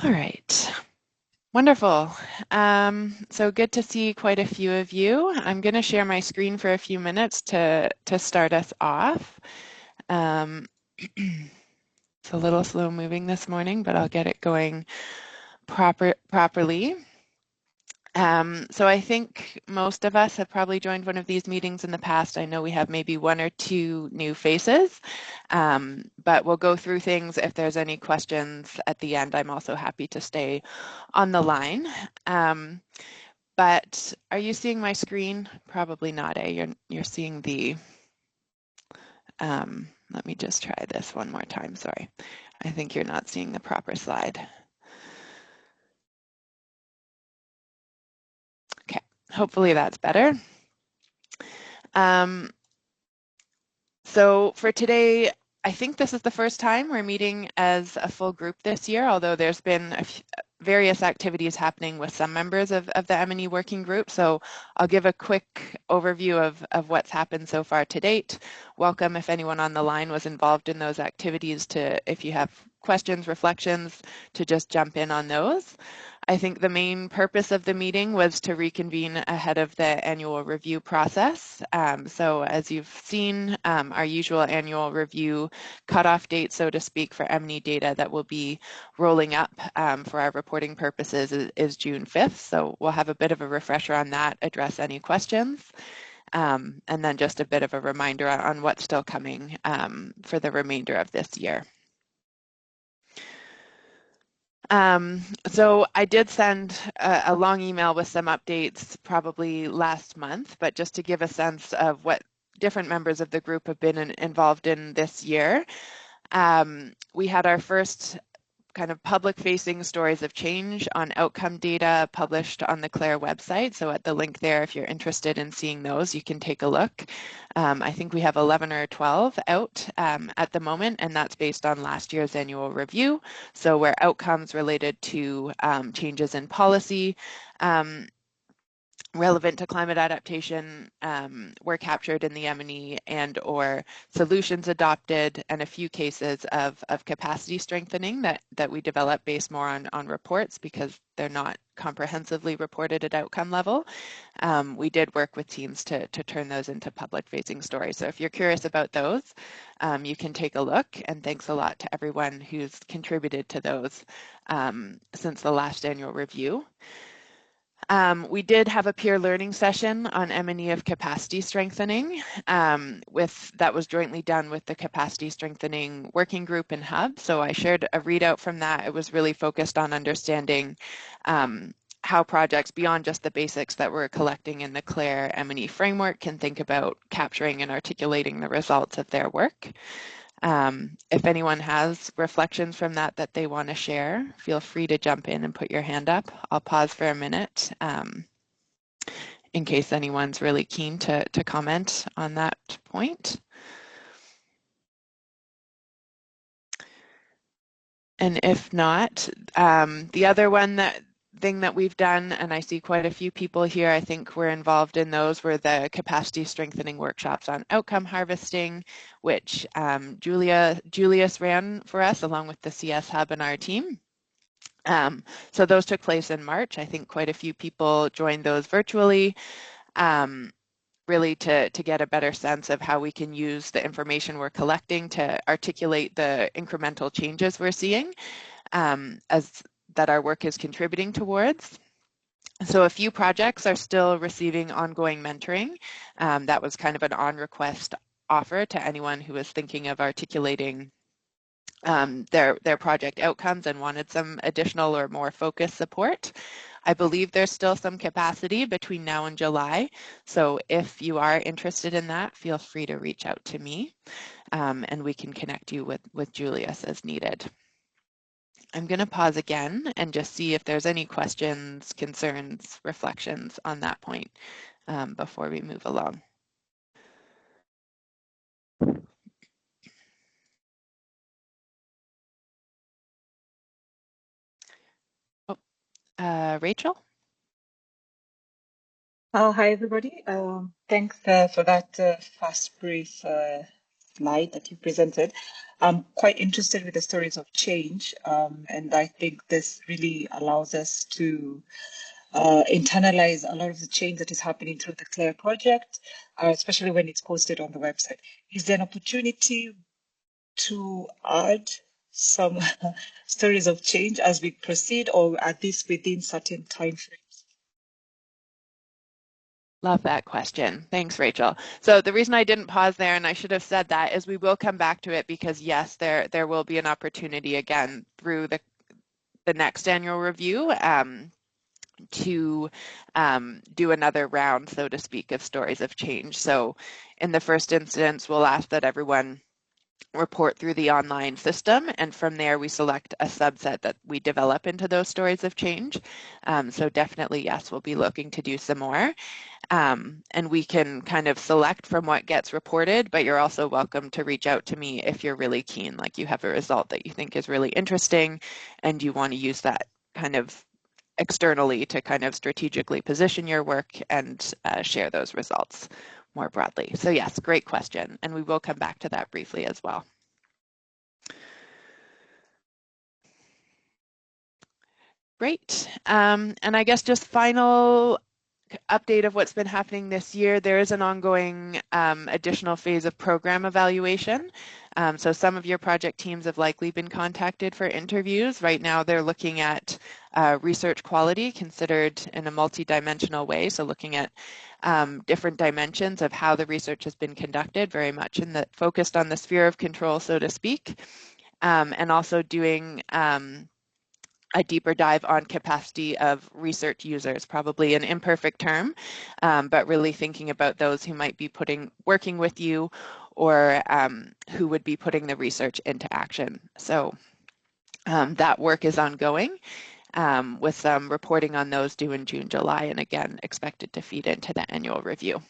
All right, wonderful. So good to see quite a few of you. I'm going to share my screen for a few minutes to start us off. Um, it's a little slow moving this morning, but I'll get it going properly. So I think most of us have probably joined one of these meetings in the past. I know we have maybe one or two new faces, but we'll go through things. If there's any questions at the end, I'm also happy to stay on the line. But are you seeing my screen? Probably not, eh? You're seeing the, let me just try this one more time, sorry. I think you're not seeing the proper slide. Okay, hopefully that's better. So for today, I think this is the first time we're meeting as a full group this year, although there's been various activities happening with some members of the M&E working group. So I'll give a quick overview of what's happened so far to date. Welcome if anyone on the line was involved in those activities if you have questions, reflections, to just jump in on those. I think the main purpose of the meeting was to reconvene ahead of the annual review process. So as you've seen, our usual annual review cutoff date, so to speak, for M&E data that will be rolling up for our reporting purposes is June 5th. So we'll have a bit of a refresher on that, address any questions, and then just a bit of a reminder on what's still coming for the remainder of this year. So I did send a long email with some updates probably last month, but just to give a sense of what different members of the group have been involved in this year. We had our first kind of public-facing stories of change on outcome data published on the CLARE website. So at the link there, if you're interested in seeing those, you can take a look. I think we have 11 or 12 out at the moment, and that's based on last year's annual review. So where outcomes related to changes in policy, relevant to climate adaptation were captured in the M&E and or solutions adopted, and a few cases of capacity strengthening that we develop based more on reports because they're not comprehensively reported at outcome level. We did work with teams to turn those into public-facing stories. So if you're curious about those, you can take a look, and thanks a lot to everyone who's contributed to those since the last annual review. We did have a peer learning session on M&E of capacity strengthening that was jointly done with the capacity strengthening working group and hub. So I shared a readout from that. It was really focused on understanding how projects beyond just the basics that we're collecting in the CLARE M&E framework can think about capturing and articulating the results of their work. If anyone has reflections from that they want to share, feel free to jump in and put your hand up. I'll pause for a minute in case anyone's really keen to comment on that point. And if not, the other thing that we've done, and I see quite a few people here, I think we're involved in those, were the capacity strengthening workshops on outcome harvesting, which Julius ran for us along with the CS Hub and our team. So those took place in March. I think quite a few people joined those virtually, really to get a better sense of how we can use the information we're collecting to articulate the incremental changes we're seeing as that our work is contributing towards. So a few projects are still receiving ongoing mentoring. That was kind of an on-request offer to anyone who was thinking of articulating their project outcomes and wanted some additional or more focused support. I believe there's still some capacity between now and July. So if you are interested in that, feel free to reach out to me and we can connect you with Julius as needed. I'm going to pause again and just see if there's any questions, concerns, reflections on that point before we move along. Oh, Rachel? Hi, everybody. Thanks for that fast, brief slide that you presented. I'm quite interested with the stories of change, and I think this really allows us to internalize a lot of the change that is happening through the CLARE project, especially when it's posted on the website. Is there an opportunity to add some stories of change as we proceed, or are these within certain timeframes? Love that question. Thanks, Rachel. So the reason I didn't pause there, and I should have said that, is we will come back to it because yes, there will be an opportunity again through the next annual review to do another round, so to speak, of stories of change. So in the first instance, we'll ask that everyone report through the online system, and from there we select a subset that we develop into those stories of change. So definitely, yes, we'll be looking to do some more. And we can kind of select from what gets reported, but you're also welcome to reach out to me if you're really keen, like you have a result that you think is really interesting and you want to use that kind of externally to kind of strategically position your work and share those results more broadly. So yes, great question. And we will come back to that briefly as well. Great. And I guess just final update of what's been happening this year, there is an ongoing additional phase of program evaluation. So some of your project teams have likely been contacted for interviews. Right now they're looking at research quality considered in a multidimensional way. So looking at different dimensions of how the research has been conducted, very much focused on the sphere of control, so to speak, and also doing a deeper dive on capacity of research users, probably an imperfect term, but really thinking about those who might be working with you or who would be putting the research into action. So that work is ongoing with some reporting on those due in June, July, and again, expected to feed into the annual review.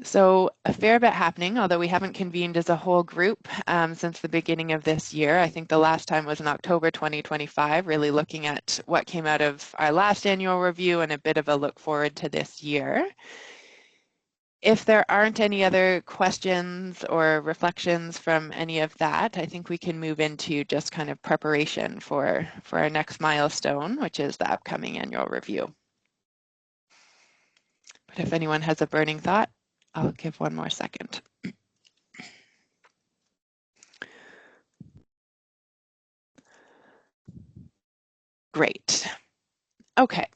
So a fair bit happening, although we haven't convened as a whole group since the beginning of this year. I think the last time was in October 2025, really looking at what came out of our last annual review and a bit of a look forward to this year. If there aren't any other questions or reflections from any of that, I think we can move into just kind of preparation for our next milestone, which is the upcoming annual review. But if anyone has a burning thought, I'll give one more second. Great. Okay.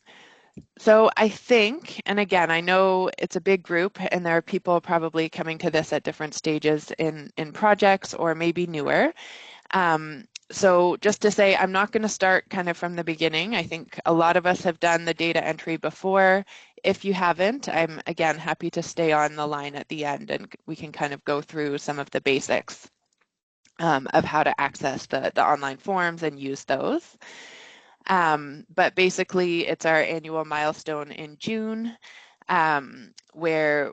So I think, and again, I know it's a big group and there are people probably coming to this at different stages in projects or maybe newer. So just to say, I'm not going to start kind of from the beginning. I think a lot of us have done the data entry before. If you haven't, I'm again happy to stay on the line at the end and we can kind of go through some of the basics of how to access the online forms and use those. But basically, it's our annual milestone in June, where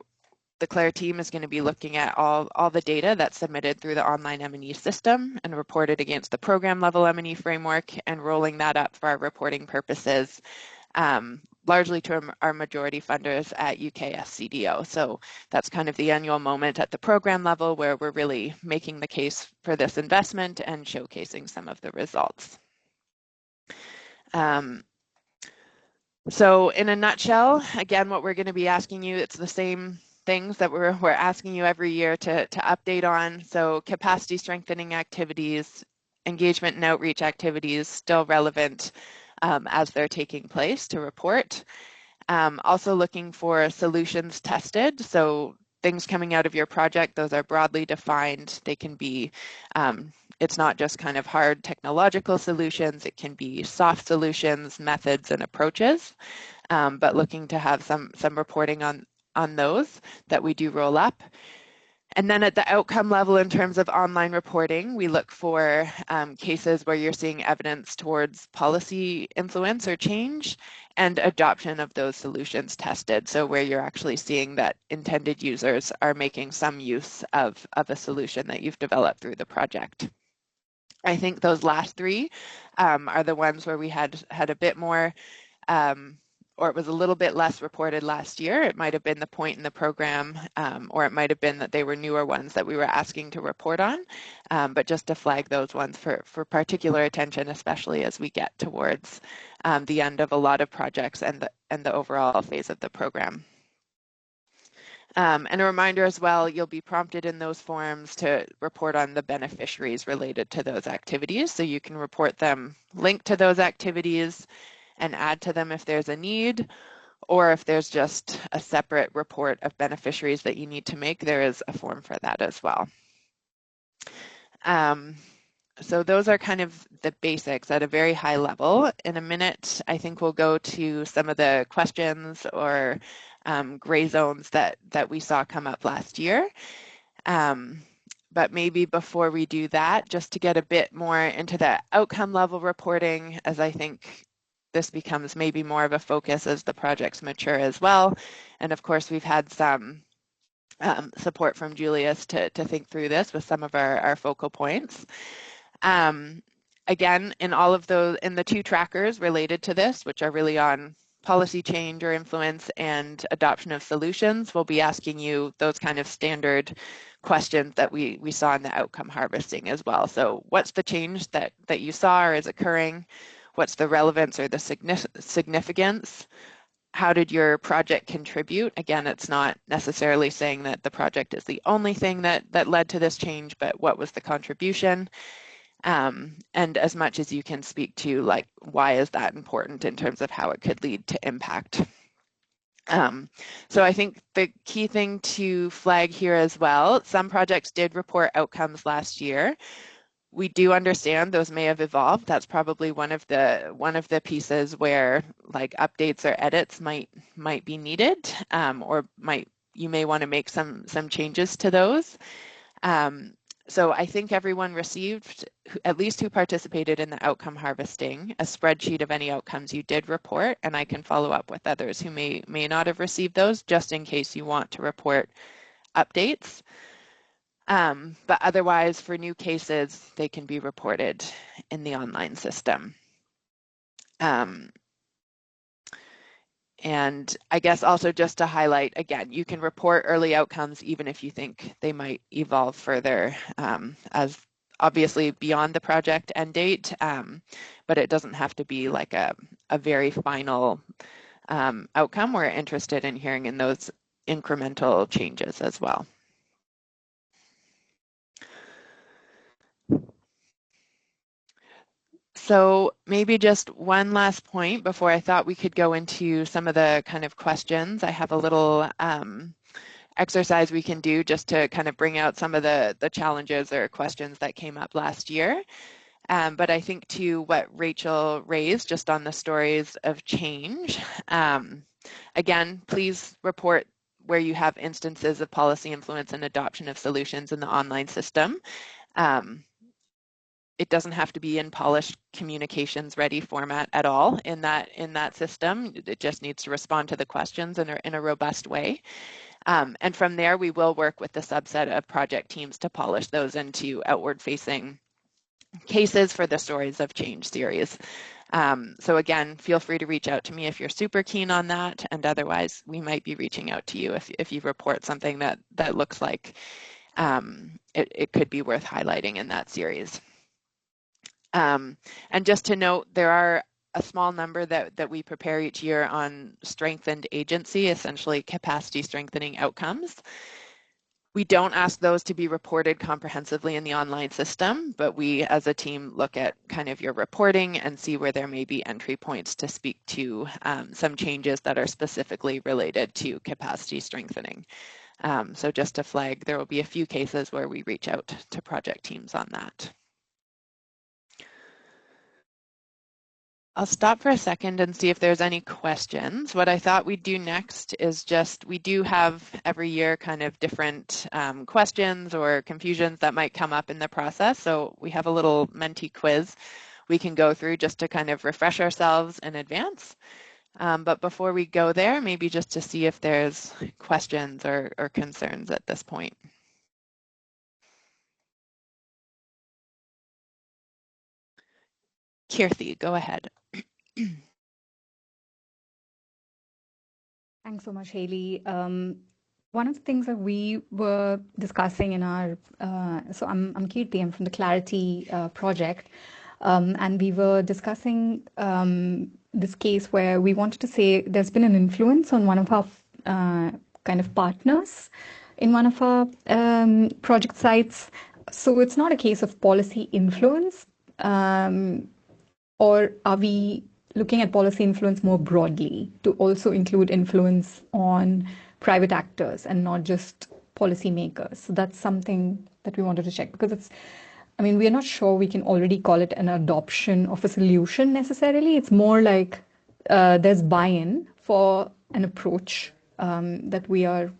the CLARE team is going to be looking at all the data that's submitted through the online M&E system and reported against the program level M&E framework and rolling that up for our reporting purposes, largely to our majority funders at UKSCDO. So that's kind of the annual moment at the program level where we're really making the case for this investment and showcasing some of the results. So in a nutshell, again, what we're going to be asking you, it's the same things that we're asking you every year to update on. So capacity strengthening activities, engagement and outreach activities still relevant as they're taking place to report. Also looking for solutions tested. So things coming out of your project, those are broadly defined. They can be it's not just kind of hard technological solutions, it can be soft solutions, methods, and approaches, but looking to have some reporting on those that we do roll up. And then at the outcome level in terms of online reporting, we look for cases where you're seeing evidence towards policy influence or change and adoption of those solutions tested. So where you're actually seeing that intended users are making some use of a solution that you've developed through the project. I think those last three are the ones where we had a bit more or it was a little bit less reported last year. It might have been the point in the program, or it might have been that they were newer ones that we were asking to report on, but just to flag those ones for particular attention, especially as we get towards the end of a lot of projects and the overall phase of the program. And a reminder as well, you'll be prompted in those forms to report on the beneficiaries related to those activities. So you can report them, link to those activities, and add to them if there's a need, or if there's just a separate report of beneficiaries that you need to make, there is a form for that as well. So those are kind of the basics at a very high level. In a minute, I think we'll go to some of the questions or gray zones that we saw come up last year. But maybe before we do that, just to get a bit more into the outcome level reporting, as I think this becomes maybe more of a focus as the projects mature as well. And of course, we've had some support from Julius to think through this with some of our focal points. Again, in all of those, in the 2 trackers related to this, which are really on policy change or influence and adoption of solutions, we'll be asking you those kind of standard questions that we saw in the outcome harvesting as well. So what's the change that you saw or is occurring? What's the relevance or the significance? How did your project contribute? Again, it's not necessarily saying that the project is the only thing that led to this change, but what was the contribution? And as much as you can speak to, like, why is that important in terms of how it could lead to impact. So I think the key thing to flag here as well, some projects did report outcomes last year. We do understand those may have evolved. That's probably one of the pieces where, like, updates or edits might be needed, or you may want to make some changes to those. So I think everyone received, at least who participated in the outcome harvesting, a spreadsheet of any outcomes you did report, and I can follow up with others who may not have received those, just in case you want to report updates. But otherwise, for new cases, they can be reported in the online system. And I guess also just to highlight, again, you can report early outcomes even if you think they might evolve further, as obviously beyond the project end date, but it doesn't have to be like a very final outcome. We're interested in hearing in those incremental changes as well. So maybe just one last point before I thought we could go into some of the kind of questions. I have a little exercise we can do just to kind of bring out some of the challenges or questions that came up last year. But I think to what Rachel raised just on the stories of change, again, please report where you have instances of policy influence and adoption of solutions in the online system. It doesn't have to be in polished communications ready format at all in that system. It just needs to respond to the questions in a robust way. And from there, we will work with the subset of project teams to polish those into outward-facing cases for the Stories of Change series. So again, feel free to reach out to me if you're super keen on that, and otherwise we might be reaching out to you if you report something that looks like it could be worth highlighting in that series. And just to note, there are a small number that we prepare each year on strengthened agency, essentially capacity strengthening outcomes. We don't ask those to be reported comprehensively in the online system, but we as a team look at kind of your reporting and see where there may be entry points to speak to some changes that are specifically related to capacity strengthening. So just to flag, there will be a few cases where we reach out to project teams on that. I'll stop for a second and see if there's any questions. What I thought we'd do next is just, we do have every year kind of different questions or confusions that might come up in the process. So we have a little Menti quiz we can go through just to kind of refresh ourselves in advance. But before we go there, maybe just to see if there's questions or concerns at this point. Kirthi, go ahead. Thanks so much, Haley. One of the things that we were discussing in our, so I'm Kirti, I'm from the Clarity project, and we were discussing this case where we wanted to say there's been an influence on one of our kind of partners in one of our project sites. So it's not a case of policy influence, or are we looking at policy influence more broadly to also include influence on private actors and not just policymakers? So that's something that we wanted to check because we are not sure we can already call it an adoption of a solution necessarily. It's more like there's buy-in for an approach that we are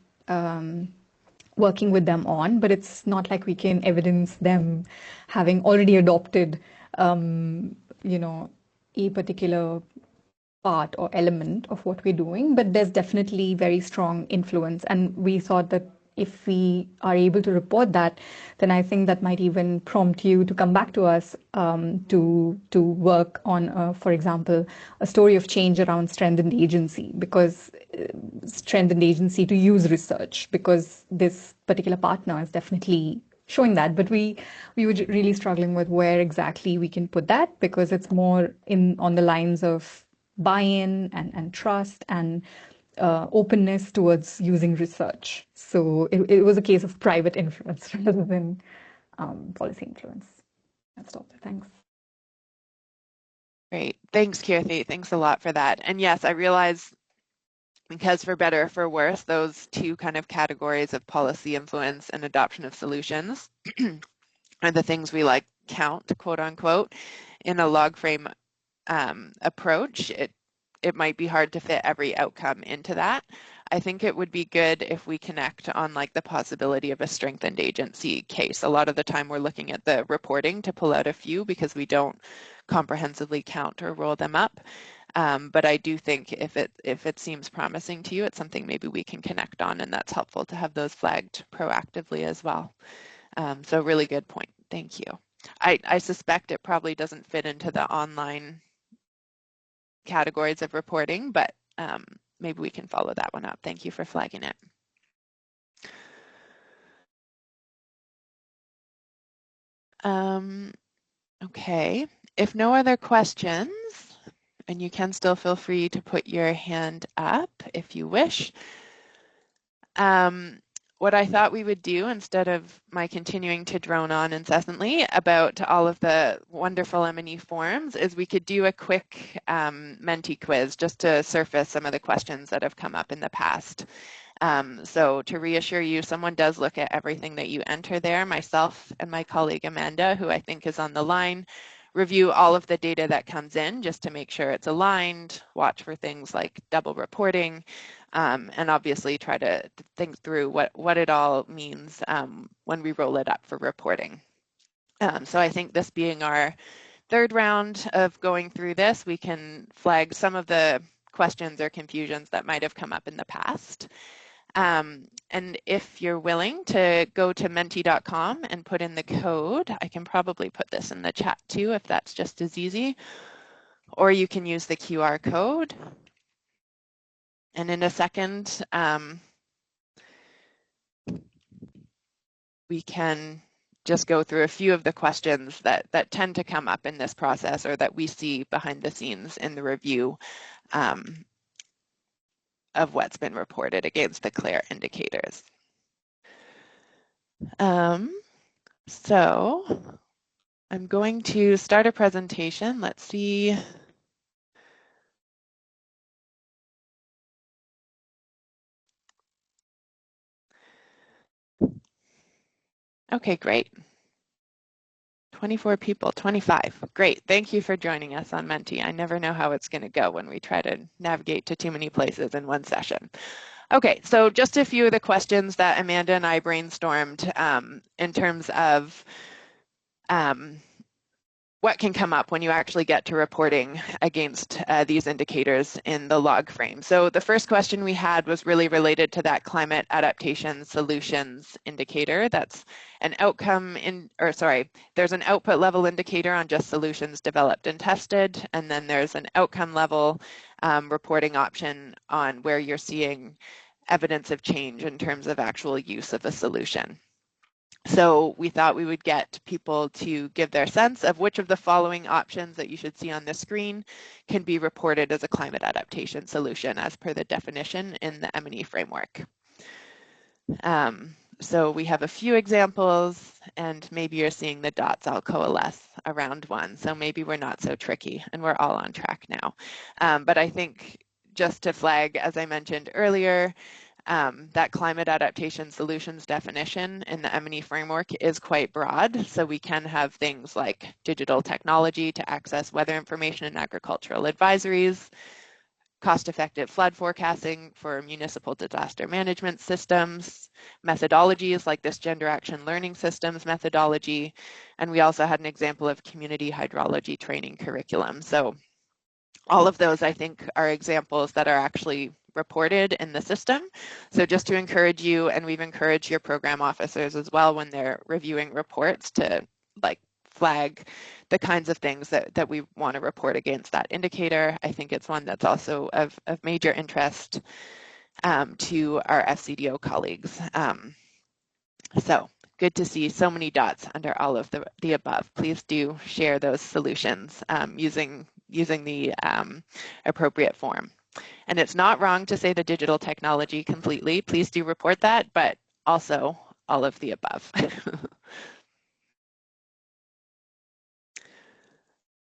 working with them on, but it's not like we can evidence them having already adopted a particular part or element of what we're doing, but there's definitely very strong influence. And we thought that if we are able to report that, then I think that might even prompt you to come back to us to work on, for example, a story of change around strengthened agency, because strengthened agency to use research, because this particular partner is definitely showing that. But we were really struggling with where exactly we can put that, because it's more on the lines of buy-in and trust and openness towards using research. So it was a case of private influence rather than policy influence. I'll stop there. Thanks. Great. Thanks, Kirti. Thanks a lot for that. And yes, I realize, because for better or for worse, those two kind of categories of policy influence and adoption of solutions are the things we like count, quote unquote, in a log frame approach. It might be hard to fit every outcome into that. I think it would be good if we connect on like the possibility of a strengthened agency case. A lot of the time we're looking at the reporting to pull out a few because we don't comprehensively count or roll them up. But I do think if it seems promising to you, it's something maybe we can connect on, and that's helpful to have those flagged proactively as well. So really good point. Thank you. I suspect it probably doesn't fit into the online categories of reporting, but maybe we can follow that one up. Thank you for flagging it. Okay, if no other questions, and you can still feel free to put your hand up if you wish. What I thought we would do, instead of my continuing to drone on incessantly about all of the wonderful M&E forms, is we could do a quick Menti quiz just to surface some of the questions that have come up in the past. So to reassure you, someone does look at everything that you enter there. Myself and my colleague Amanda, who I think is on the line, review all of the data that comes in just to make sure it's aligned, watch for things like double reporting, and obviously try to think through what it all means when we roll it up for reporting. So I think this being our third round of going through this, we can flag some of the questions or confusions that might have come up in the past. And if you're willing to go to menti.com and put in the code, I can probably put this in the chat too, if that's just as easy, or you can use the QR code. And in a second, we can just go through a few of the questions that tend to come up in this process, or that we see behind the scenes in the review of what's been reported against the CLARE indicators. So I'm going to start a presentation. Let's see. Okay, great. 24 people, 25. Great. Thank you for joining us on Menti. I never know how it's going to go when we try to navigate to too many places in one session. Okay, so just a few of the questions that Amanda and I brainstormed in terms of what can come up when you actually get to reporting against these indicators in the log frame. So the first question we had was really related to that climate adaptation solutions indicator. That's an outcome there's an output level indicator on just solutions developed and tested, and then there's an outcome level reporting option on where you're seeing evidence of change in terms of actual use of a solution. So we thought we would get people to give their sense of which of the following options that you should see on the screen can be reported as a climate adaptation solution as per the definition in the M&E framework. So we have a few examples, and maybe you're seeing the dots all coalesce around one. So maybe we're not so tricky and we're all on track now. But I think just to flag, as I mentioned earlier, that climate adaptation solutions definition in the M&E framework is quite broad. So we can have things like digital technology to access weather information and agricultural advisories, cost-effective flood forecasting for municipal disaster management systems, methodologies like this Gender Action Learning Systems methodology, and we also had an example of community hydrology training curriculum. So all of those, I think, are examples that are actually reported in the system. So just to encourage you, and we've encouraged your program officers as well when they're reviewing reports to flag the kinds of things that we want to report against that indicator. I think it's one that's also of major interest to our FCDO colleagues. So good to see so many dots under all of the above. Please do share those solutions using the appropriate form. And it's not wrong to say the digital technology completely. Please do report that, but also all of the above.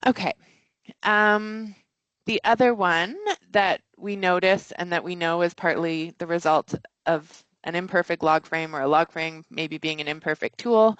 Okay. The other one that we notice and that we know is partly the result of an imperfect log frame or a log frame maybe being an imperfect tool.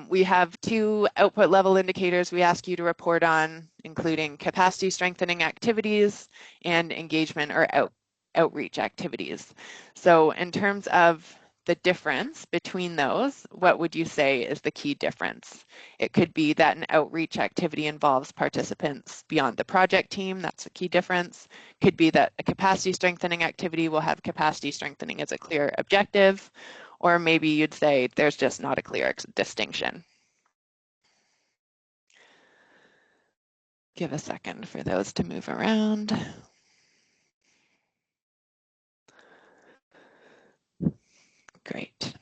We have two output level indicators we ask you to report on, including capacity strengthening activities and engagement or outreach activities. So in terms of the difference between those, what would you say is the key difference? It could be that an outreach activity involves participants beyond the project team. That's a key difference. Could be that a capacity strengthening activity will have capacity strengthening as a clear objective, or maybe you'd say there's just not a clear distinction. Give a second for those to move around. Great.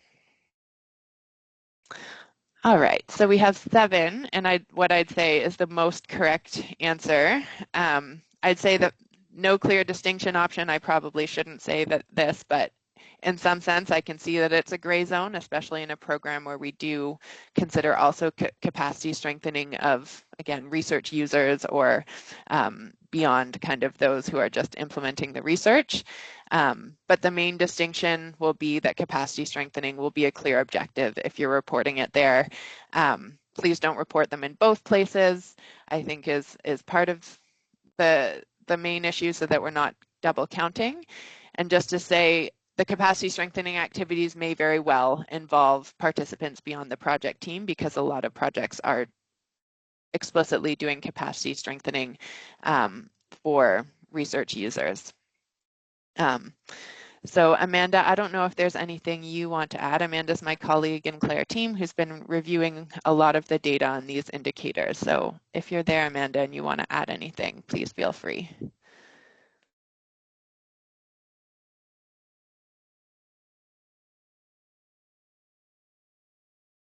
All right, so we have 7, and what I'd say is the most correct answer. I'd say that no clear distinction option. I probably shouldn't say this, but in some sense, I can see that it's a gray zone, especially in a program where we do consider also capacity strengthening of, again, research users or beyond kind of those who are just implementing the research. But the main distinction will be that capacity strengthening will be a clear objective if you're reporting it there. Please don't report them in both places, I think is part of the main issue so that we're not double counting. And just to say, the capacity strengthening activities may very well involve participants beyond the project team because a lot of projects are explicitly doing capacity strengthening for research users. So Amanda, I don't know if there's anything you want to add. Amanda's my colleague in Claire team who's been reviewing a lot of the data on these indicators. So if you're there, Amanda, and you want to add anything, please feel free.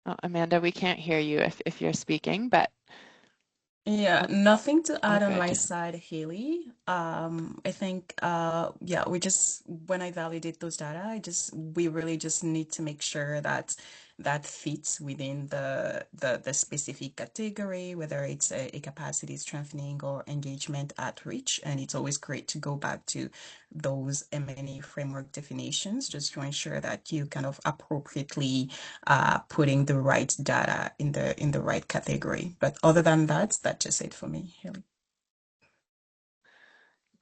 Oh, Amanda, we can't hear you if you're speaking, but. Yeah, nothing to add on good. my side, Haley. I think, yeah, when I validate those data, we really just need to make sure that that fits within the specific category, whether it's a capacity strengthening or engagement outreach. And it's always great to go back to those M&E framework definitions, just to ensure that you kind of appropriately putting the right data in the right category. But other than that, that's just it for me, Haley.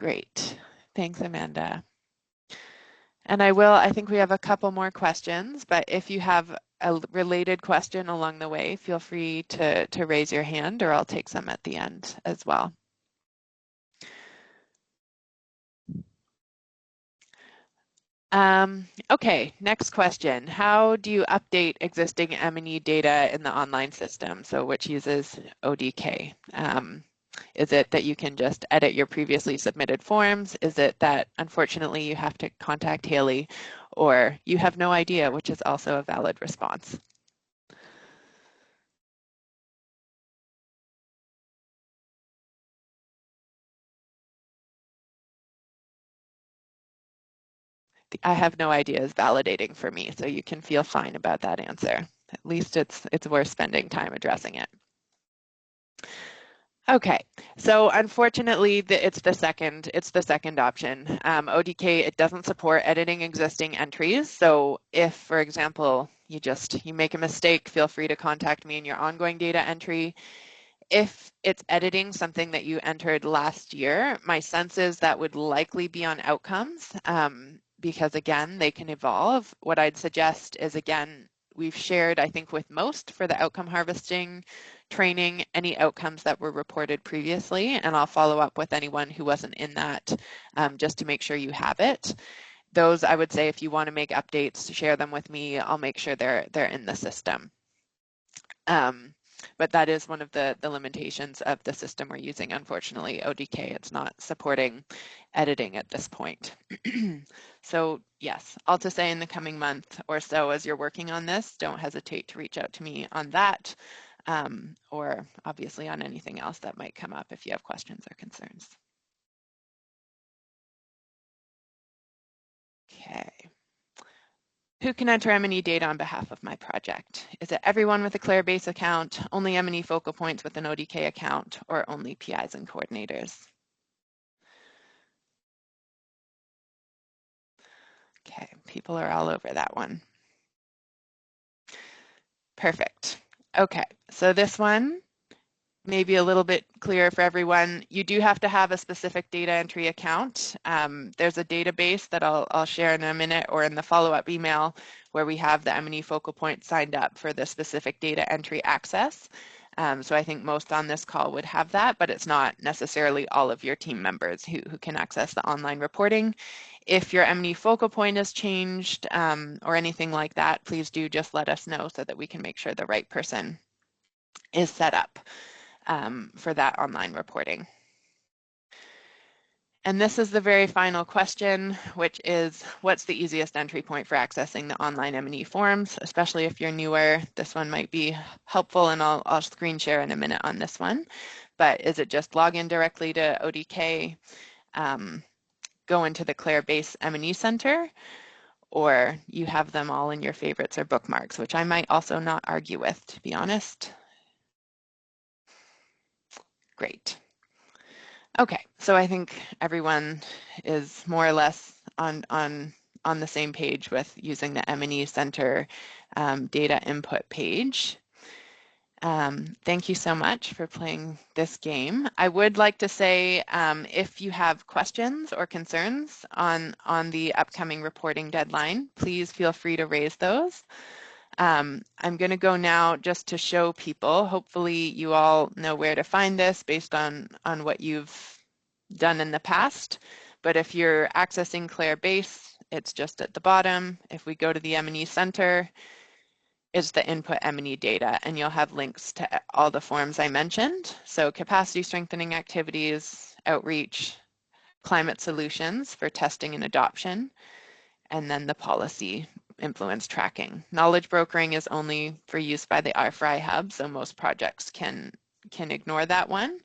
Great. Thanks, Amanda. And I think we have a couple more questions, but if you have a related question along the way, feel free to raise your hand or I'll take some at the end as well. Okay, next question. How do you update existing M&E data in the online system, so which uses ODK? Is it that you can just edit your previously submitted forms? Is it that unfortunately you have to contact Haley, or you have no idea, which is also a valid response? I have no idea is validating for me, so you can feel fine about that answer. At least it's worth spending time addressing it. Okay, so unfortunately, it's the second option. ODK, it doesn't support editing existing entries. So if, for example, you make a mistake, feel free to contact me in your ongoing data entry. If it's editing something that you entered last year, my sense is that would likely be on outcomes, because again, they can evolve. What I'd suggest is, again, we've shared, I think, with most for the outcome harvesting training, any outcomes that were reported previously, and I'll follow up with anyone who wasn't in that, just to make sure you have it. Those, I would say, if you want to make updates, share them with me. I'll make sure they're in the system. But that is one of the limitations of the system we're using. Unfortunately, ODK, it's not supporting editing at this point. So yes, all to say, in the coming month or so, as you're working on this, don't hesitate to reach out to me on that, or obviously on anything else that might come up if you have questions or concerns. Okay. Who can enter M&E data on behalf of my project? Is it everyone with a Clarebase account, only M&E focal points with an ODK account, or only PIs and coordinators? Okay, people are all over that one. Perfect. Okay, so this one may be a little bit clearer for everyone. You do have to have a specific data entry account. There's a database that I'll share in a minute, or in the follow-up email, where we have the M&E focal point signed up for the specific data entry access. So I think most on this call would have that, but it's not necessarily all of your team members who can access the online reporting. If your M&E focal point has changed, or anything like that, please do just let us know so that we can make sure the right person is set up for that online reporting. And this is the very final question, which is, what's the easiest entry point for accessing the online M&E forms? Especially if you're newer, this one might be helpful, and I'll screen share in a minute on this one. But is it just log in directly to ODK, go into the Clarebase M&E Center, or you have them all in your favorites or bookmarks, which I might also not argue with, to be honest. Great. Okay, so I think everyone is more or less on the same page with using the M&E Center data input page. Thank you so much for playing this game. I would like to say, if you have questions or concerns on the upcoming reporting deadline, please feel free to raise those. I'm going to go now just to show people. Hopefully you all know where to find this based on what you've done in the past. But if you're accessing Clarebase, it's just at the bottom. If we go to the M&E Center, it's the input M&E data, and you'll have links to all the forms I mentioned. So capacity strengthening activities, outreach, climate solutions for testing and adoption, and then the policy influence tracking. Knowledge brokering is only for use by the RFRI hub, so most projects can ignore that one.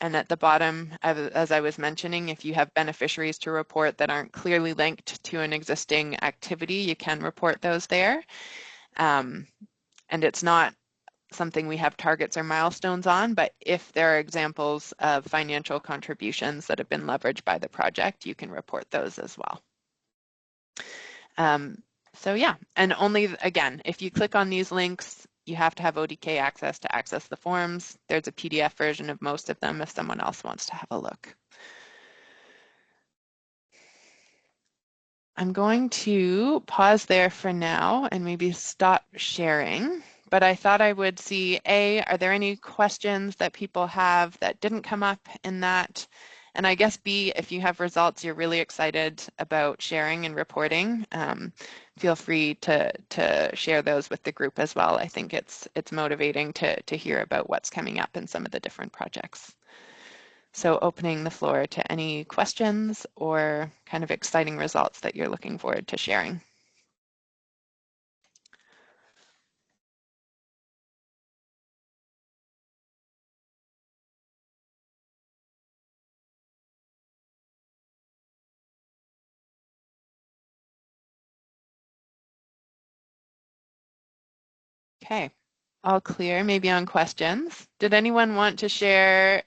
And at the bottom, as I was mentioning, if you have beneficiaries to report that aren't clearly linked to an existing activity, you can report those there. And it's not something we have targets or milestones on, but if there are examples of financial contributions that have been leveraged by the project, you can report those as well. So yeah, and only, again, if you click on these links, you have to have ODK access to access the forms. There's a PDF version of most of them if someone else wants to have a look. I'm going to pause there for now and maybe stop sharing, but I thought I would see, are there any questions that people have that didn't come up in that? And I guess B, if you have results you're really excited about sharing and reporting, feel free to share those with the group as well. I think it's motivating to hear about what's coming up in some of the different projects. So opening the floor to any questions or kind of exciting results that you're looking forward to sharing. Okay, all clear, maybe on questions. Did anyone want to share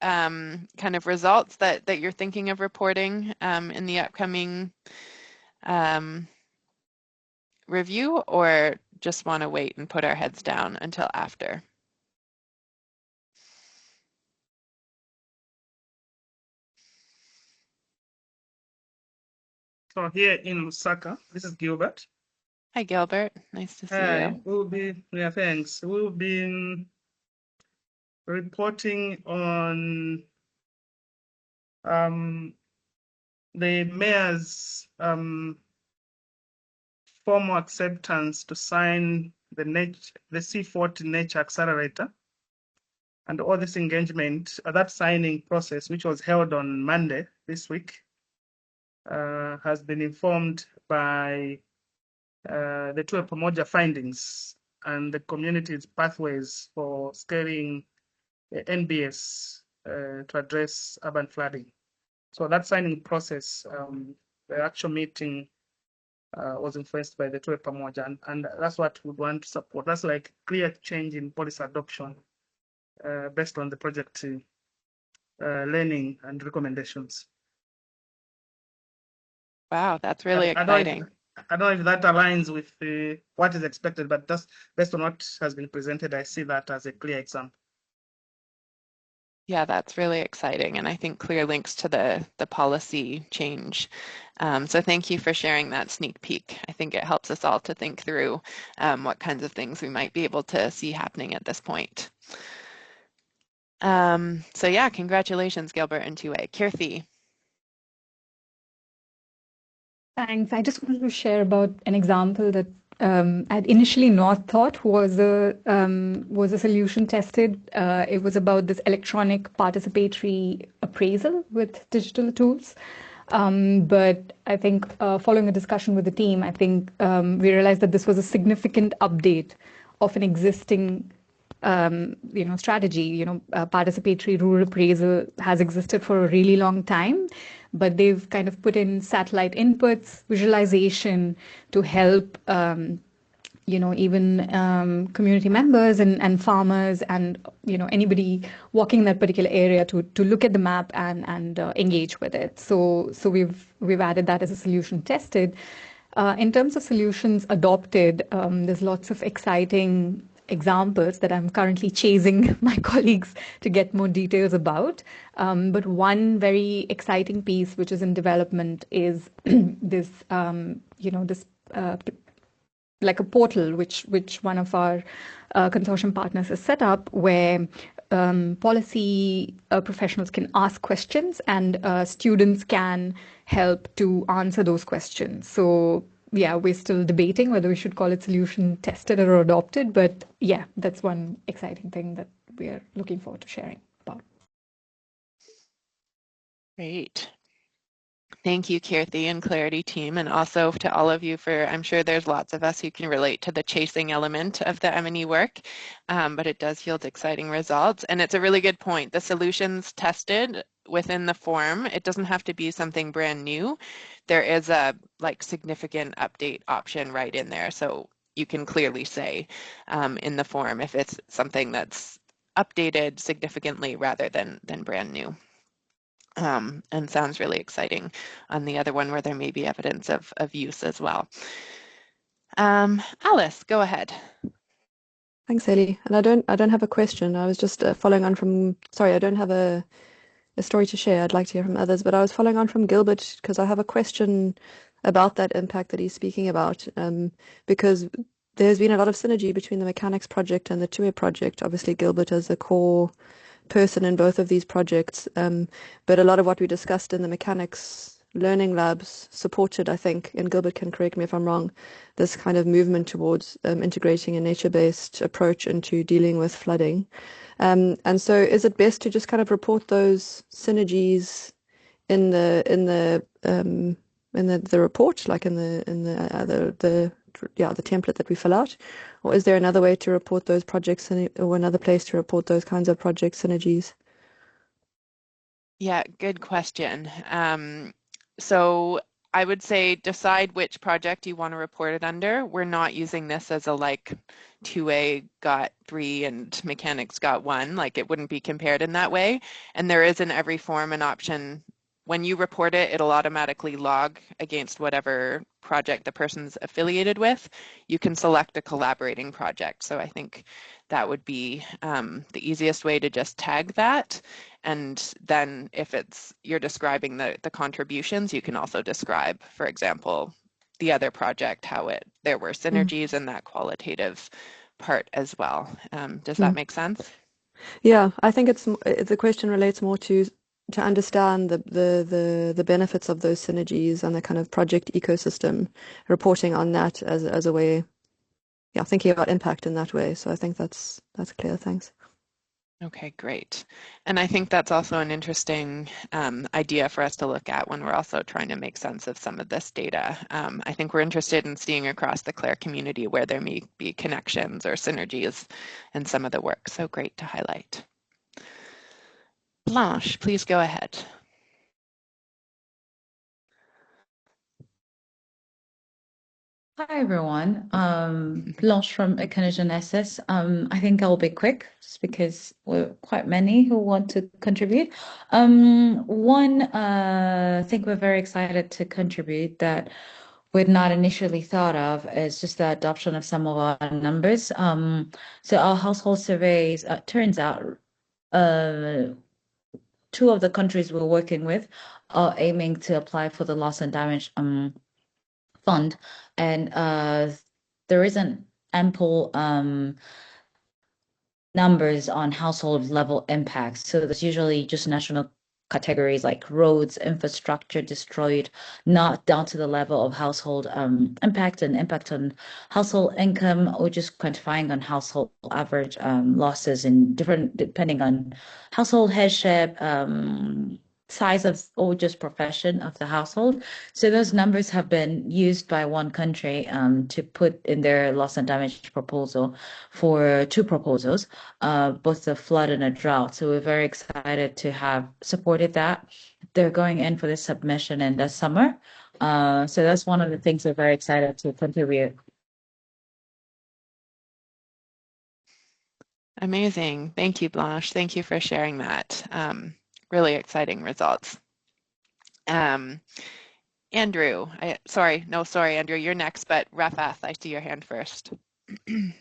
kind of results that you're thinking of reporting in the upcoming review, or just want to wait and put our heads down until after? So here in Lusaka, this is Gilbert. Hi, Gilbert. Nice to see you. Thanks. We'll be reporting on the mayor's formal acceptance to sign the C40 Nature Accelerator, and all this engagement, that signing process, which was held on Monday this week, has been informed by the Tuwe Pamoja findings and the community's pathways for scaling the NBS to address urban flooding. So that signing process, the actual meeting was influenced by the Tuwe Pamoja, and that's what we want to support. That's like clear change in policy adoption based on the project learning and recommendations. Wow, that's really exciting. I don't know if that aligns with what is expected, but just based on what has been presented, I see that as a clear example. Yeah, that's really exciting, and I think clear links to the policy change. So thank you for sharing that sneak peek. I think it helps us all to think through what kinds of things we might be able to see happening at this point. So yeah, congratulations, Gilbert and Tuwe. Kirthi. Thanks. I just wanted to share about an example that I'd initially not thought was a solution tested. It was about this electronic participatory appraisal with digital tools. But I think following a discussion with the team, I think we realized that this was a significant update of an existing strategy. Participatory rural appraisal has existed for a really long time, but they've kind of put in satellite inputs, visualization to help, even community members and farmers and, anybody walking that particular area to look at the map and engage with it. So we've added that as a solution tested. In terms of solutions adopted, there's lots of exciting examples that I'm currently chasing my colleagues to get more details about. But one very exciting piece which is in development is this, like a portal which one of our consortium partners has set up, where policy professionals can ask questions and students can help to answer those questions. So yeah, we're still debating whether we should call it solution tested or adopted, but yeah, that's one exciting thing that we're looking forward to sharing about. Great. Thank you, Kirthi and Clarity team, and also to all of you for, I'm sure there's lots of us who can relate to the chasing element of the M&E work, but it does yield exciting results. And it's a really good point. The solutions tested within the form, it doesn't have to be something brand new. There is a significant update option right in there. So you can clearly say in the form if it's something that's updated significantly rather than brand new. And sounds really exciting on the other one where there may be evidence of use as well. Alice, go ahead. Thanks, Ellie. And I don't have a question. I was just following on from, sorry, I don't have a story to share. I'd like to hear from others, but I was following on from Gilbert because I have a question about that impact that he's speaking about, because there's been a lot of synergy between the Mechanics project and the Tuwe project. Obviously, Gilbert is a core person in both of these projects, but a lot of what we discussed in the Mechanics learning labs supported, I think, and Gilbert can correct me if I'm wrong, this kind of movement towards integrating a nature-based approach into dealing with flooding. And so is it best to just kind of report those synergies in the report, like in the template that we fill out, or is there another way to report those projects or another place to report those kinds of project synergies? Yeah, good question. So I would say decide which project you want to report it under. We're not using this as a like 2A got 3 and mechanics got 1. Like it wouldn't be compared in that way. And there is in every form an option. When you report it, it'll automatically log against whatever project the person's affiliated with. You can select a collaborating project. So I think that would be the easiest way to just tag that. And then if you're describing the contributions, you can also describe, for example, the other project, how there were synergies in that qualitative part as well. Does that make sense? Yeah, I think the question relates more to understand the benefits of those synergies and the kind of project ecosystem, reporting on that as a way, yeah, thinking about impact in that way. So I think that's clear. Thanks. Okay, great. And I think that's also an interesting idea for us to look at when we're also trying to make sense of some of this data. I think we're interested in seeing across the CLARE community where there may be connections or synergies in some of the work. So great to highlight. Blanche, please go ahead. Hi everyone, Blanche from EconoGenesis. I think I'll be quick just because we're quite many who want to contribute. One thing we're very excited to contribute that we'd not initially thought of is just the adoption of some of our numbers. So our household surveys, turns out two of the countries we're working with are aiming to apply for the loss and damage fund, and there isn't ample numbers on household level impacts. So there's usually just national categories like roads, infrastructure destroyed, not down to the level of household impact and impact on household income, or just quantifying on household average losses in different, depending on household headship, size of, or just profession of the household. So those numbers have been used by one country to put in their loss and damage proposal for two proposals, both a flood and a drought. So we're very excited to have supported that. They're going in for this submission in the summer. So that's one of the things we're very excited to contribute. Amazing. Thank you, Blanche. Thank you for sharing that. Really exciting results. Andrew, sorry, Andrew, you're next, but Rafath, I see your hand first. I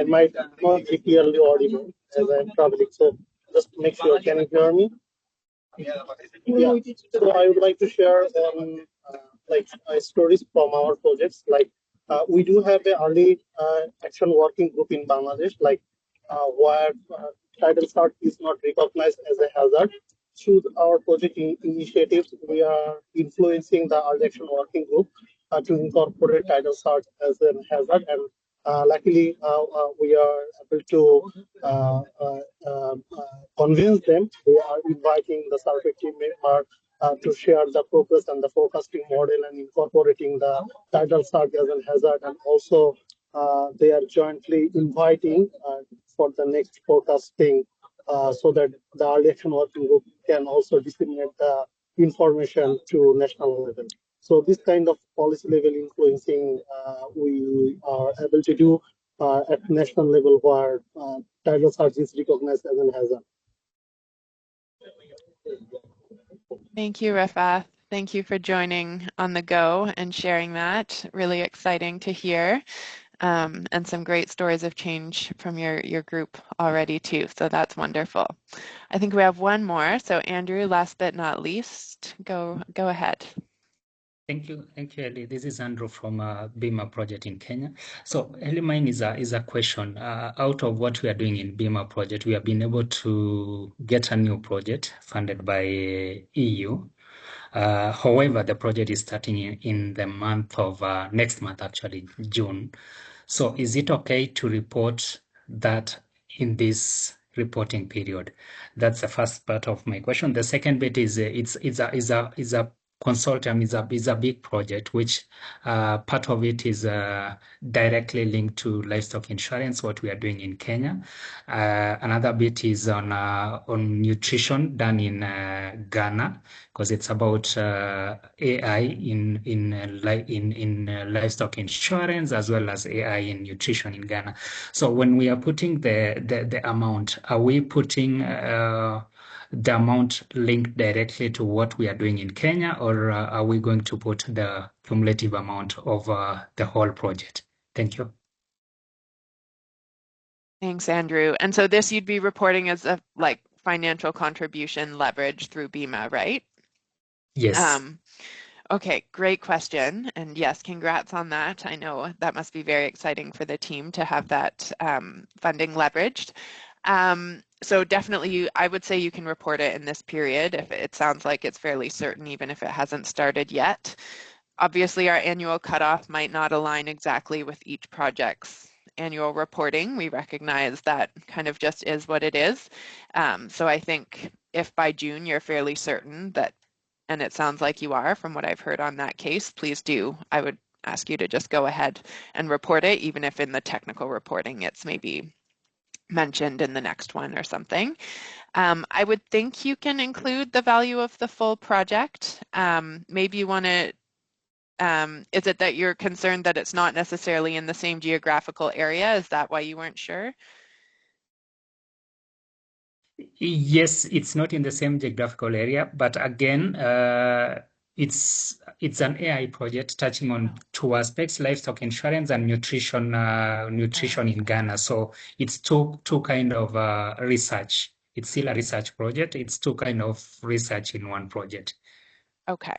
might not be clearly audible as I'm traveling, so just make sure. Can you hear me? Yeah. So I would like to share stories from our projects. We do have a early action working group in Bangladesh, where tidal surge is not recognized as a hazard. Through our project initiatives, we are influencing the early action working group to incorporate tidal surge as a hazard, and luckily we are able to convince them. We are inviting the survey team member to share the progress and the forecasting model and incorporating the tidal surge as a hazard, and also they are jointly inviting for the next forecasting so that the early action working group can also disseminate the information to national level. So this kind of policy level influencing we are able to do at national level where tidal surge is recognized as an hazard. Thank you, Rafath. Thank you for joining on the go and sharing that. Really exciting to hear. And some great stories of change from your group already too. So that's wonderful. I think we have one more. So Andrew, last but not least, go ahead. Thank you, Ellie. This is Andrew from BIMA project in Kenya. So, Ellie, mine is a question. Out of what we are doing in BIMA project, we have been able to get a new project funded by EU. However, the project is starting in the month of next month, actually June. So, is it okay to report that in this reporting period? That's the first part of my question. The second bit is it's a consortium, is a big project, which part of it is directly linked to livestock insurance, what we are doing in Kenya. Another bit is on nutrition done in Ghana, because it's about AI in livestock insurance as well as AI in nutrition in Ghana. So when we are putting the amount, are we putting the amount linked directly to what we are doing in Kenya, or are we going to put the cumulative amount of the whole project? Thank you. Thanks, Andrew. And so this you'd be reporting as a financial contribution leverage through BIMA, right? Yes. Okay, great question. And yes, congrats on that. I know that must be very exciting for the team to have that funding leveraged. So definitely, I would say you can report it in this period if it sounds like it's fairly certain, even if it hasn't started yet. Obviously, our annual cutoff might not align exactly with each project's annual reporting. We recognize that kind of just is what it is. So I think if by June you're fairly certain that, and it sounds like you are from what I've heard on that case, please do. I would ask you to just go ahead and report it, even if in the technical reporting it's maybe mentioned in the next one or something. I would think you can include the value of the full project. Maybe you want to, is it that you're concerned that it's not necessarily in the same geographical area? Is that why you weren't sure? Yes, it's not in the same geographical area, but again, it's an AI project touching on two aspects: livestock insurance and nutrition in Ghana. So it's two kind of research. It's still a research project. It's two kind of research in one project. Okay,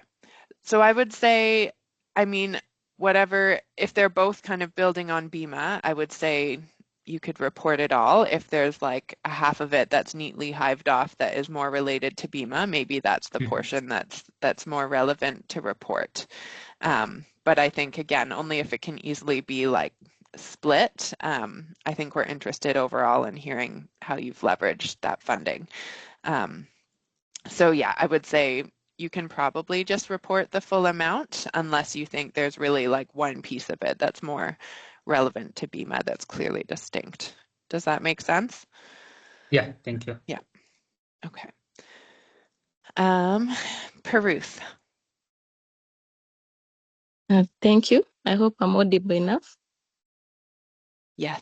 so I would say, I mean, whatever, if they're both kind of building on BIMA, I would say you could report it all. If there's like a half of it that's neatly hived off that is more related to BIMA, maybe that's the portion that's more relevant to report. But I think, again, only if it can easily be like split. I think we're interested overall in hearing how you've leveraged that funding. So yeah, I would say you can probably just report the full amount unless you think there's really like one piece of it that's more relevant to BIMA that's clearly distinct. Does that make sense? Yeah, thank you. Yeah. Okay. Peruth. Thank you. I hope I'm audible enough. Yes.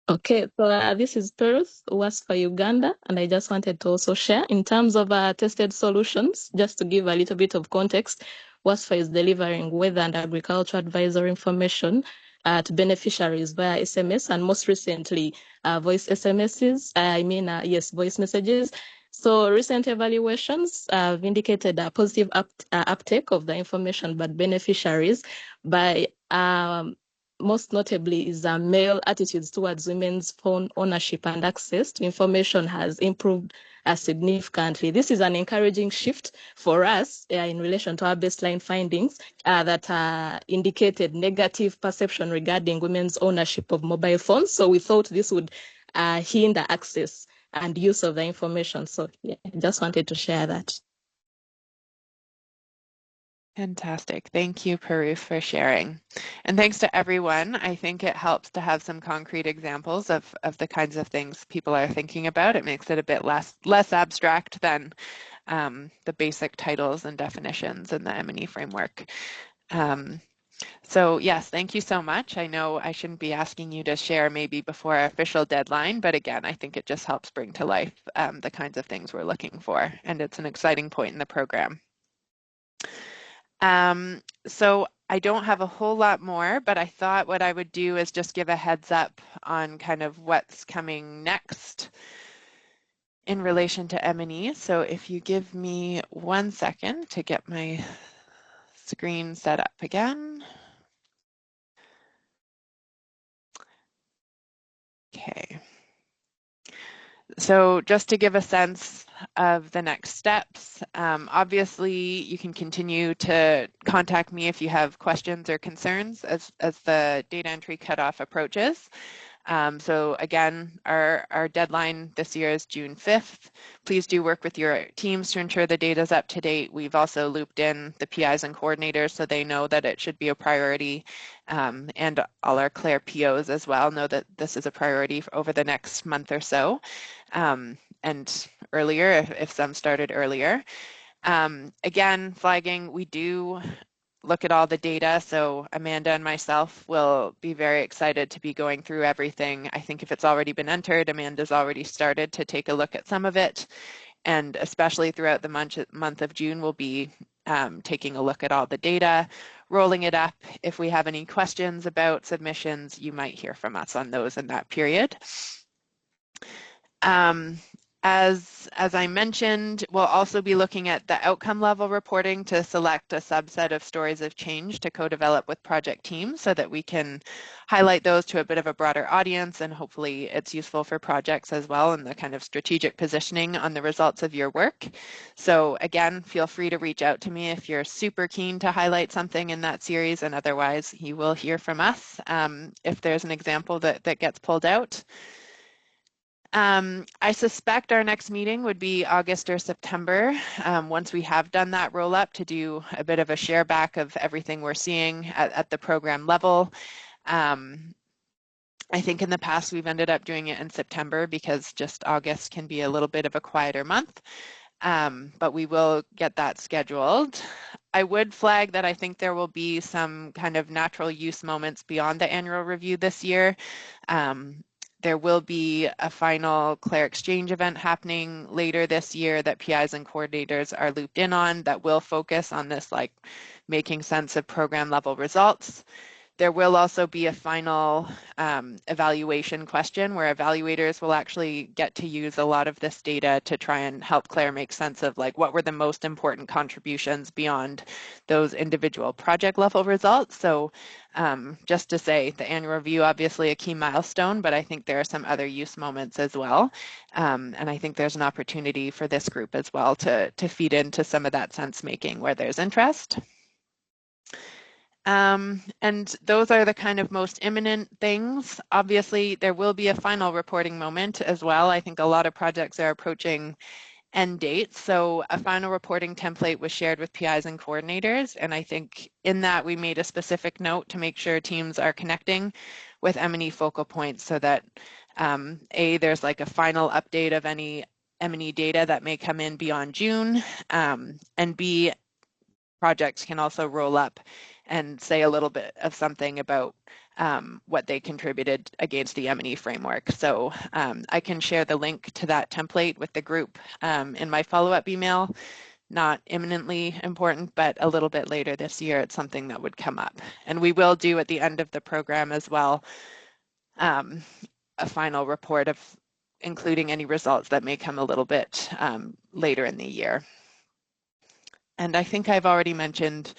Okay, so this is Peruth, who works for Uganda, and I just wanted to also share in terms of tested solutions, just to give a little bit of context. WASFA is delivering weather and agriculture advisory information to beneficiaries via SMS, and most recently voice SMSs. Voice messages. So recent evaluations have indicated a positive uptake of the information, but beneficiaries by most notably is male attitudes towards women's phone ownership and access to information has improved significantly. This is an encouraging shift for us in relation to our baseline findings that indicated negative perception regarding women's ownership of mobile phones. So we thought this would hinder access and use of the information. So yeah, I just wanted to share that. Fantastic. Thank you, Peruth, for sharing. And thanks to everyone. I think it helps to have some concrete examples of the kinds of things people are thinking about. It makes it a bit less abstract than the basic titles and definitions in the M&E framework. So yes, thank you so much. I know I shouldn't be asking you to share maybe before our official deadline, but again, I think it just helps bring to life the kinds of things we're looking for, and it's an exciting point in the program. So I don't have a whole lot more, but I thought what I would do is just give a heads up on kind of what's coming next in relation to M&E. So if you give me 1 second to get my screen set up again. Okay. So just to give a sense of the next steps, obviously you can continue to contact me if you have questions or concerns as the data entry cutoff approaches. So again, our deadline this year is June 5th. Please do work with your teams to ensure the data is up to date. We've also looped in the PIs and coordinators so they know that it should be a priority, and all our CLARE POs as well know that this is a priority over the next month or so, and earlier if some started earlier. Again, flagging, we do look at all the data, so Amanda and myself will be very excited to be going through everything. I think if it's already been entered, Amanda's already started to take a look at some of it, and especially throughout the month of June, we'll be taking a look at all the data, rolling it up. If we have any questions about submissions, you might hear from us on those in that period. As I mentioned, we'll also be looking at the outcome level reporting to select a subset of stories of change to co-develop with project teams so that we can highlight those to a bit of a broader audience, and hopefully it's useful for projects as well and the kind of strategic positioning on the results of your work. So again, feel free to reach out to me if you're super keen to highlight something in that series, and otherwise you will hear from us if there's an example that gets pulled out. I suspect our next meeting would be August or September, once we have done that roll up, to do a bit of a share back of everything we're seeing at the program level. I think in the past we've ended up doing it in September because just August can be a little bit of a quieter month, but we will get that scheduled. I would flag that I think there will be some kind of natural use moments beyond the annual review this year. There will be a final CLARE Exchange event happening later this year that PIs and coordinators are looped in on that will focus on this, like, making sense of program level results. There will also be a final evaluation question where evaluators will actually get to use a lot of this data to try and help CLARE make sense of, like, what were the most important contributions beyond those individual project level results. So just to say, the annual review, obviously a key milestone, but I think there are some other use moments as well. And I think there's an opportunity for this group as well to feed into some of that sense making where there's interest. And those are the kind of most imminent things. Obviously, there will be a final reporting moment as well. I think a lot of projects are approaching end dates. So a final reporting template was shared with PIs and coordinators. And I think in that we made a specific note to make sure teams are connecting with M&E focal points so that A, there's like a final update of any M&E data that may come in beyond June, and B, projects can also roll up and say a little bit of something about what they contributed against the M&E framework. So I can share the link to that template with the group in my follow-up email. Not imminently important, but a little bit later this year, it's something that would come up. And we will do at the end of the program as well a final report of including any results that may come a little bit later in the year. And I think I've already mentioned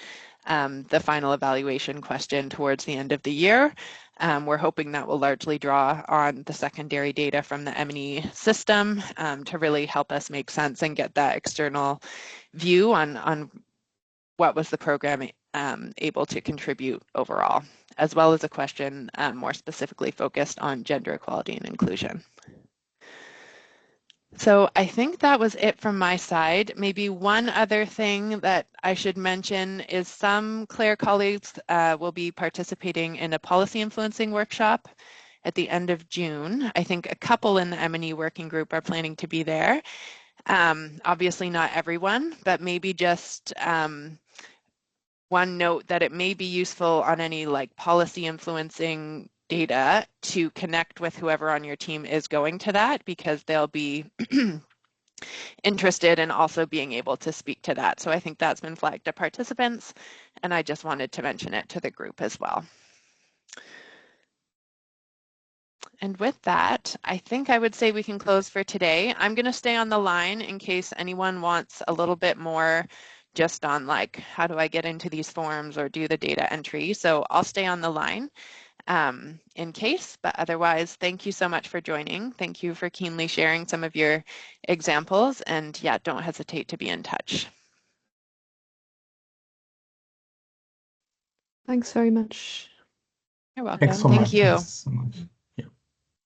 the final evaluation question towards the end of the year. We're hoping that will largely draw on the secondary data from the M&E system to really help us make sense and get that external view on what was the program able to contribute overall, as well as a question more specifically focused on gender equality and inclusion. So I think that was it from my side. Maybe one other thing that I should mention is some CLARE colleagues will be participating in a policy influencing workshop at the end of June. I think a couple in the M&E working group are planning to be there. Obviously not everyone, but maybe just one note that it may be useful on any like policy influencing data to connect with whoever on your team is going to that, because they'll be interested in also being able to speak to that. So I think that's been flagged to participants, and I just wanted to mention it to the group as well. And with that, I think I would say we can close for today. I'm going to stay on the line in case anyone wants a little bit more just on like, how do I get into these forms or do the data entry? So I'll stay on the line in case, but otherwise, thank you so much for joining. Thank you for keenly sharing some of your examples, and yeah, don't hesitate to be in touch. Thanks very much. You're welcome. Thanks so Thank much. you. Thanks so much. Yeah.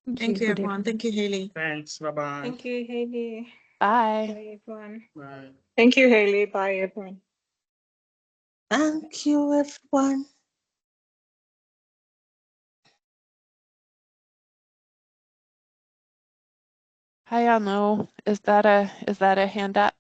Good Thank you, day, everyone. Thank you, Haley. Thanks. Bye-bye. Thank you, Haley. Bye. Bye, everyone. Bye. Thank you, Haley. Bye, everyone. Thank you, everyone. Hi, Arno. Is that a hand up?